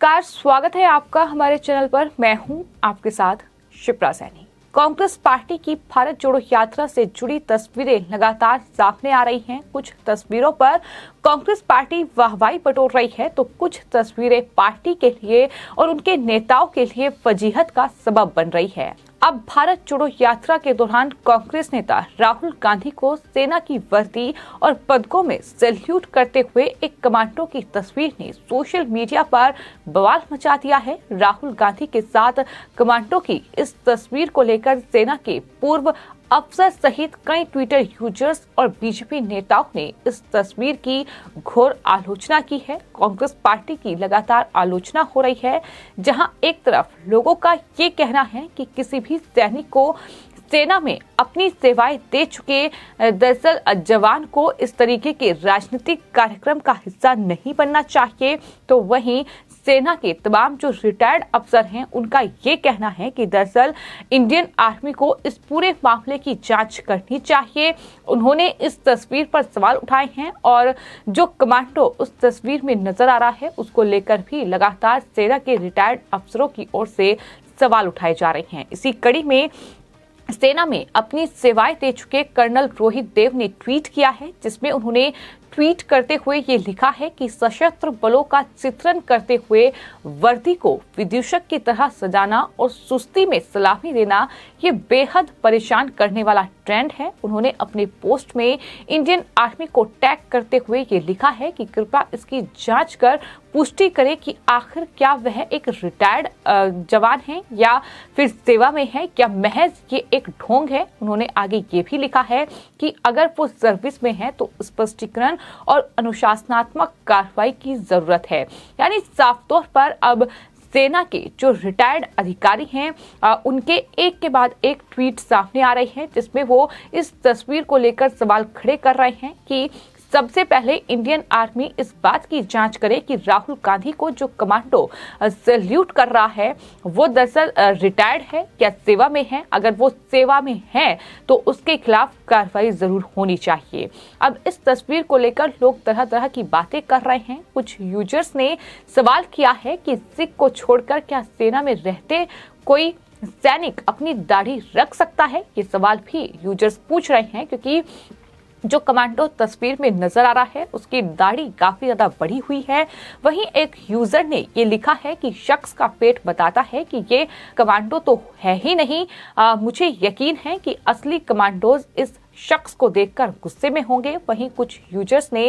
नमस्कार, स्वागत है आपका हमारे चैनल पर। मैं हूं आपके साथ शिप्रा सैनी। कांग्रेस पार्टी की भारत जोड़ो यात्रा से जुड़ी तस्वीरें लगातार सामने आ रही हैं। कुछ तस्वीरों पर कांग्रेस पार्टी वाहवाही बटोर रही है, तो कुछ तस्वीरें पार्टी के लिए और उनके नेताओं के लिए फजीहत का सबब बन रही है। अब भारत जोड़ो यात्रा के दौरान कांग्रेस नेता राहुल गांधी को सेना की वर्दी और पदकों में सैल्यूट करते हुए एक कमांडो की तस्वीर ने सोशल मीडिया पर बवाल मचा दिया है। राहुल गांधी के साथ कमांडो की इस तस्वीर को लेकर सेना के पूर्व अफसर सहित कई ट्विटर यूजर्स और बीजेपी नेताओं ने इस तस्वीर की घोर आलोचना की है। कांग्रेस पार्टी की लगातार आलोचना हो रही है, जहां एक तरफ लोगों का ये कहना है कि किसी भी सैनिक को सेना में अपनी सेवाएं दे चुके दरअसल जवान को इस तरीके के राजनीतिक कार्यक्रम का हिस्सा नहीं बनना चाहिए, तो वहीं सेना के तमाम जो रिटायर्ड अफसर हैं उनका ये कहना है कि दरअसल इंडियन आर्मी को इस पूरे मामले की जांच करनी चाहिए। उन्होंने इस तस्वीर पर सवाल उठाए हैं और जो कमांडो उस तस्वीर में नजर आ रहा है उसको लेकर भी लगातार सेना के रिटायर्ड अफसरों की ओर से सवाल उठाए जा रहे हैं। इसी कड़ी में सेना में अपनी सेवाएं दे चुके कर्नल रोहित देव ने ट्वीट किया है, जिसमें उन्होंने ट्वीट करते हुए ये लिखा है कि सशस्त्र बलों का चित्रण करते हुए वर्दी को विदूषक की तरह सजाना और सुस्ती में सलामी देना ये बेहद परेशान करने वाला ट्रेंड है। उन्होंने अपने पोस्ट में इंडियन आर्मी को टैग करते हुए ये लिखा है कि कृपया इसकी जांच कर पुष्टि करें कि आखिर क्या वह एक रिटायर्ड जवान है या फिर सेवा में है, क्या महज ये एक ढोंग है। उन्होंने आगे ये भी लिखा है कि अगर वो सर्विस में है तो स्पष्टीकरण और अनुशासनात्मक कार्रवाई की जरूरत है। यानी साफ तौर पर अब सेना के जो रिटायर्ड अधिकारी हैं उनके एक के बाद एक ट्वीट सामने आ रहे हैं, जिसमें वो इस तस्वीर को लेकर सवाल खड़े कर रहे हैं कि सबसे पहले इंडियन आर्मी इस बात की जांच करे कि राहुल गांधी को जो कमांडो सैल्यूट कर रहा है वो दरअसल रिटायर्ड है या सेवा में है। अगर वो सेवा में है तो उसके खिलाफ कार्रवाई जरूर होनी चाहिए। अब इस तस्वीर को लेकर लोग तरह तरह की बातें कर रहे हैं। कुछ यूजर्स ने सवाल किया है कि सिख को छोड़कर क्या सेना में रहते कोई सैनिक अपनी दाढ़ी रख सकता है। ये सवाल भी यूजर्स पूछ रहे हैं, क्योंकि जो कमांडो तस्वीर में नजर आ रहा है उसकी दाढ़ी काफी ज्यादा बड़ी हुई है। वहीं एक यूजर ने ये लिखा है कि शख्स का पेट बताता है कि ये कमांडो तो है ही नहीं। मुझे यकीन है कि असली कमांडोज इस शख्स को देखकर गुस्से में होंगे। वहीं कुछ यूजर्स ने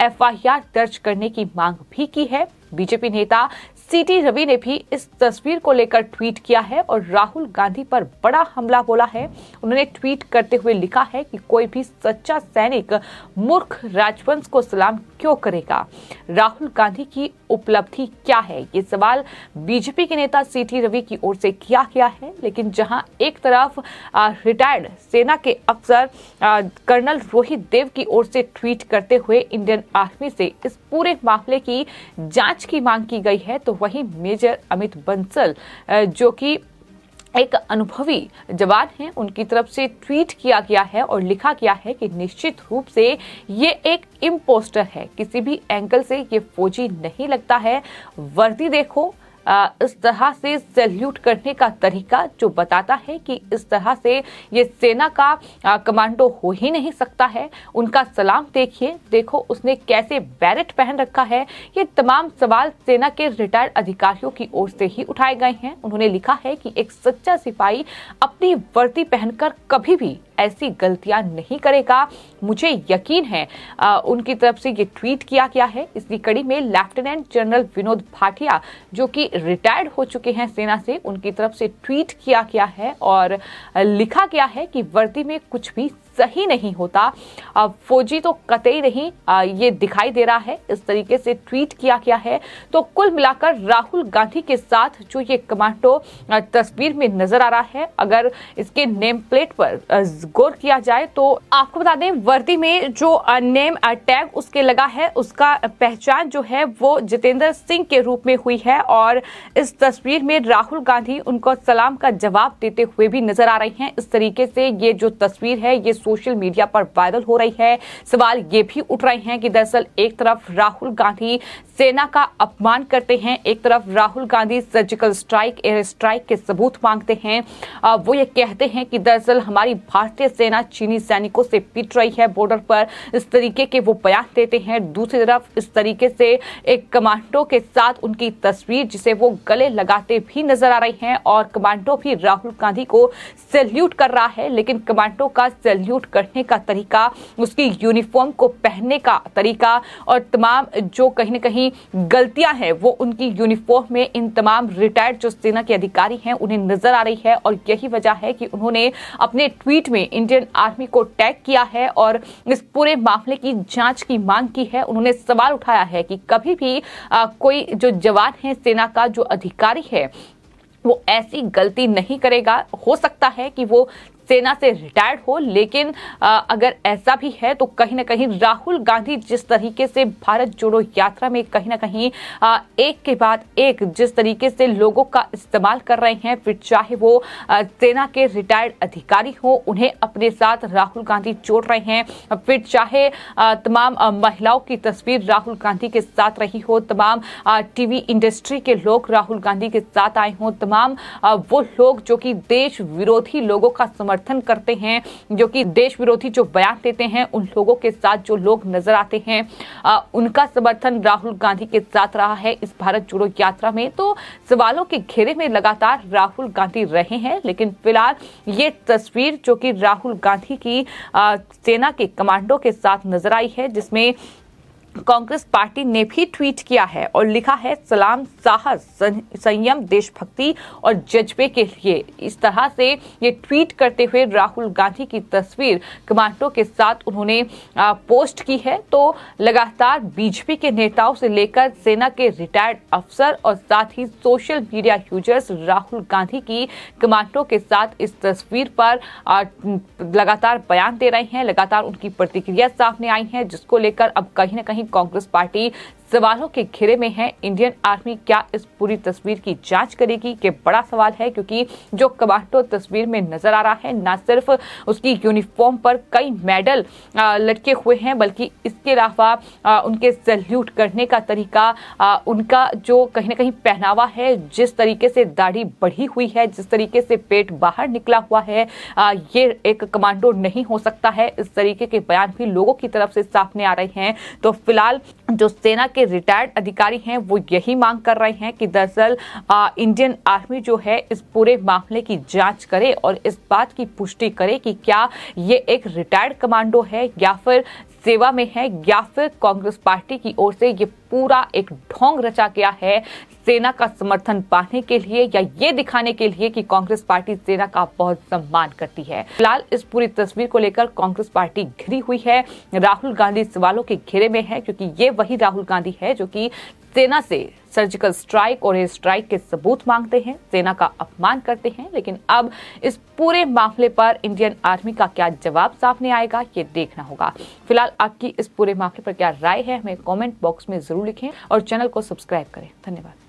एफआईआर दर्ज करने की मांग भी की है। बीजेपी नेता सीटी रवि ने भी इस तस्वीर को लेकर ट्वीट किया है और राहुल गांधी पर बड़ा हमला बोला है। उन्होंने ट्वीट करते हुए लिखा है कि कोई भी सच्चा सैनिक मूर्ख राजवंश को सलाम क्यों करेगा। राहुल गांधी की उपलब्धि क्या है, ये सवाल बीजेपी के नेता सीटी रवि की ओर से किया गया है। लेकिन जहां एक तरफ रिटायर्ड सेना के अफसर कर्नल रोहित देव की ओर से ट्वीट करते हुए इंडियन आर्मी से इस पूरे मामले की जांच की मांग की गई है, तो वहीं मेजर अमित बंसल जो कि एक अनुभवी जवान हैं, उनकी तरफ से ट्वीट किया गया है और लिखा गया है कि निश्चित रूप से ये एक इम्पोस्टर है, किसी भी एंगल से ये फौजी नहीं लगता है। वर्दी देखो, इस तरह से सैल्यूट करने का तरीका जो बताता है कि इस तरह से ये सेना का कमांडो हो ही नहीं सकता है। उनका सलाम देखिए, देखो उसने कैसे बैरेट पहन रखा है। ये तमाम सवाल सेना के रिटायर्ड अधिकारियों की ओर से ही उठाए गए हैं। उन्होंने लिखा है कि एक सच्चा सिपाही अपनी वर्दी पहनकर कभी भी ऐसी गलतियां नहीं करेगा, मुझे यकीन है। उनकी तरफ से ये ट्वीट किया गया है। इसी कड़ी में लेफ्टिनेंट जनरल विनोद भाटिया जो कि रिटायर्ड हो चुके हैं सेना से, उनकी तरफ से ट्वीट किया गया है और लिखा गया है कि वर्दी में कुछ भी सही नहीं होता, फौजी तो कतई नहीं ये दिखाई दे रहा है। इस तरीके से ट्वीट किया गया है। तो कुल मिलाकर राहुल गांधी के साथ जो ये कमांडो तस्वीर में नजर आ रहा है, अगर इसके नेम प्लेट पर गौर किया जाए तो आपको बता दें वर्दी में जो नेम टैग उसके लगा है उसका पहचान जो है वो जितेंद्र सिंह के रूप में हुई है और इस तस्वीर में राहुल गांधी उनको सलाम का जवाब देते हुए भी नजर आ रही हैं। इस तरीके से ये जो तस्वीर है ये सोशल मीडिया पर वायरल हो रही है। सवाल ये भी उठ रहे हैं कि दरअसल एक तरफ राहुल गांधी सेना का अपमान करते हैं, एक तरफ Rahul Gandhi surgical strike, air strike के सबूत मांगते हैं। वो ये कहते हैं कि दरअसल हमारी भारतीय सेना चीनी सैनिकों से पिट रही है बॉर्डर पर, इस तरीके के वो बयान देते हैं। दूसरी तरफ इस तरीके से एक कमांडो के साथ उनकी तस्वीर जिसे वो गले लगाते भी नजर आ रही है और कमांडो भी राहुल गांधी को सैल्यूट कर रहा है। लेकिन कमांडो का सैल्यूट करने का तरीका, उसकी यूनिफॉर्म को पहनने का तरीका और तमाम जो कहीं ना कहीं गलतियां हैं वो उनकी यूनिफॉर्म में इन तमाम रिटायर्ड जो सेना के अधिकारी हैं उन्हें नजर आ रही है। और यही वजह है कि उन्होंने अपने ट्वीट में इंडियन आर्मी को टैग किया है और इस पूरे मामले की जांच की मांग की है। उन्होंने सवाल उठाया है कि कभी भी कोई जो जवान है, सेना का जो अधिकारी है, वो ऐसी गलती नहीं करेगा। हो सकता है कि वो सेना से रिटायर्ड हो, लेकिन अगर ऐसा भी है तो कहीं ना कहीं राहुल गांधी जिस तरीके से भारत जोड़ो यात्रा में कहीं ना कहीं एक के बाद एक जिस तरीके से लोगों का इस्तेमाल कर रहे हैं, फिर चाहे वो सेना के रिटायर्ड अधिकारी हो, उन्हें अपने साथ राहुल गांधी जोड़ रहे हैं, फिर चाहे तमाम महिलाओं की तस्वीर राहुल गांधी के साथ रही हो, तमाम टीवी इंडस्ट्री के लोग राहुल गांधी के साथ आए हों, तमाम वो लोग जो कि देश विरोधी लोगों का समर्थन करते हैं, जो कि देश विरोधी जो बयान देते हैं, उन लोगों के साथ जो लोग नजर आते हैं, उनका समर्थन राहुल गांधी के साथ रहा है इस भारत जोड़ो यात्रा में। तो सवालों के घेरे में लगातार राहुल गांधी रहे हैं, लेकिन फिलहाल ये तस्वीर जो कि राहुल गांधी की सेना के कमांडो के साथ नजर आई है, जिसमें कांग्रेस पार्टी ने भी ट्वीट किया है और लिखा है, सलाम साहस, संयम, देशभक्ति और जज्बे के लिए। इस तरह से ये ट्वीट करते हुए राहुल गांधी की तस्वीर कमांडो के साथ उन्होंने पोस्ट की है। तो लगातार बीजेपी के नेताओं से लेकर सेना के रिटायर्ड अफसर और साथ ही social media users Rahul Gandhi की कमांडो के साथ इस तस्वीर पर लगातार बयान दे रहे हैं, लगातार उनकी प्रतिक्रिया सामने आई है, जिसको लेकर अब कहीं ना कहीं कांग्रेस पार्टी सवालों के घेरे में है। इंडियन आर्मी क्या इस पूरी तस्वीर की जांच करेगी, ये बड़ा सवाल है, क्योंकि जो कमांडो तस्वीर में नजर आ रहा है, न सिर्फ उसकी यूनिफॉर्म पर कई मेडल लटके हुए हैं, बल्कि इसके अलावा उनके सैल्यूट करने का तरीका, उनका जो कहीं ना कहीं पहनावा है, जिस तरीके से दाढ़ी बढ़ी हुई है, जिस तरीके से पेट बाहर निकला हुआ है, ये एक कमांडो नहीं हो सकता है। इस तरीके के बयान भी लोगों की तरफ से सामने आ रहे हैं। तो फिलहाल जो सेना के रिटायर्ड अधिकारी हैं वो यही मांग कर रहे हैं कि दरअसल इंडियन आर्मी जो है इस पूरे मामले की जांच करे और इस बात की पुष्टि करे कि क्या ये एक रिटायर्ड कमांडो है या फिर सेवा में है, या फिर कांग्रेस पार्टी की ओर से ये पूरा एक ढोंग रचा गया है सेना का समर्थन पाने के लिए, या ये दिखाने के लिए कि कांग्रेस पार्टी सेना का बहुत सम्मान करती है। फिलहाल इस पूरी तस्वीर को लेकर कांग्रेस पार्टी घिरी हुई है। राहुल गांधी सवालों के घेरे में है, क्योंकि ये वही राहुल गांधी है जो कि सेना से सर्जिकल स्ट्राइक और एयर स्ट्राइक के सबूत मांगते हैं, सेना का अपमान करते हैं। लेकिन अब इस पूरे मामले पर इंडियन आर्मी का क्या जवाब सामने आएगा, ये देखना होगा। फिलहाल आपकी इस पूरे मामले पर क्या राय है, हमें कमेंट बॉक्स में जरूर लिखें और चैनल को सब्सक्राइब करें। धन्यवाद।